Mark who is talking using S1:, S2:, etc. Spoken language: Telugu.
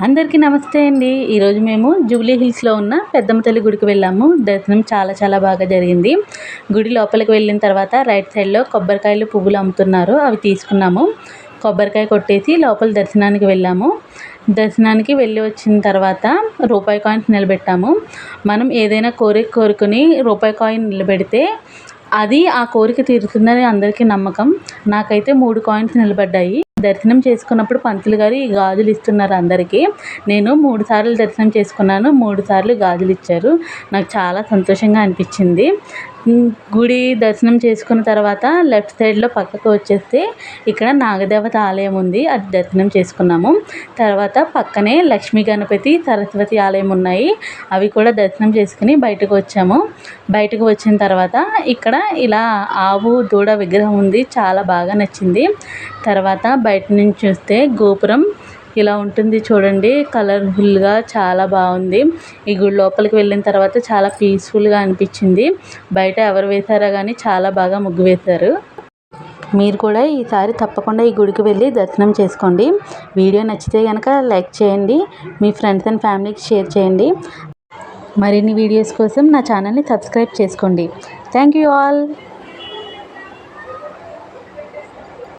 S1: అందరికీ నమస్తే అండి. ఈరోజు మేము జూబ్లీ హిల్స్లో ఉన్న పెద్దమ్మ తల్లి గుడికి వెళ్ళాము. దర్శనం చాలా బాగా జరిగింది. గుడి లోపలికి వెళ్ళిన తర్వాత రైట్ సైడ్లో కొబ్బరికాయలు పువ్వులు అమ్ముతున్నారు, అవి తీసుకున్నాము. కొబ్బరికాయ కొట్టేసి లోపల దర్శనానికి వెళ్ళాము. దర్శనానికి వెళ్ళి వచ్చిన తర్వాత రూపాయి కాయిన్స్ నిలబెట్టాము. మనం ఏదైనా కోరుకుని రూపాయి కాయిన్ నిలబెడితే అది ఆ కోరిక తీరుతుందని అందరికీ నమ్మకం. నాకైతే 3 కాయిన్స్ నిలబడ్డాయి. దర్శనం చేసుకున్నప్పుడు పంతులు గారు ఈ గాజులు ఇస్తున్నారు అందరికీ. నేను 3 సార్లు దర్శనం చేసుకున్నాను, 3 సార్లు గాజులు ఇచ్చారు. నాకు చాలా సంతోషంగా అనిపించింది. గుడి దర్శనం చేసుకున్న తర్వాత లెఫ్ట్ సైడ్లో పక్కకు వచ్చేస్తే ఇక్కడ నాగదేవత ఆలయం ఉంది, అది దర్శనం చేసుకున్నాము. తర్వాత పక్కనే లక్ష్మీ గణపతి సరస్వతి ఆలయం ఉన్నాయి, అవి కూడా దర్శనం చేసుకుని బయటకు వచ్చాము. బయటకు వచ్చిన తర్వాత ఇక్కడ ఇలా ఆవు దూడ విగ్రహం ఉంది, చాలా బాగా నచ్చింది. తర్వాత బయట నుంచి చూస్తే గోపురం ఇలా ఉంటుంది చూడండి, కలర్ఫుల్గా చాలా బాగుంది. ఈ గుడి లోపలికి వెళ్ళిన తర్వాత చాలా పీస్ఫుల్గా అనిపించింది. బయట ఎవరు వేశారో కానీ చాలా బాగా ముగ్గు వేశారు. మీరు కూడా ఈసారి తప్పకుండా ఈ గుడికి వెళ్ళి దర్శనం చేసుకోండి. వీడియో నచ్చితే కనుక లైక్ చేయండి, మీ ఫ్రెండ్స్ అండ్ ఫ్యామిలీకి షేర్ చేయండి. మరిన్ని వీడియోస్ కోసం నా ఛానల్ని సబ్స్క్రైబ్ చేసుకోండి. Thank you all.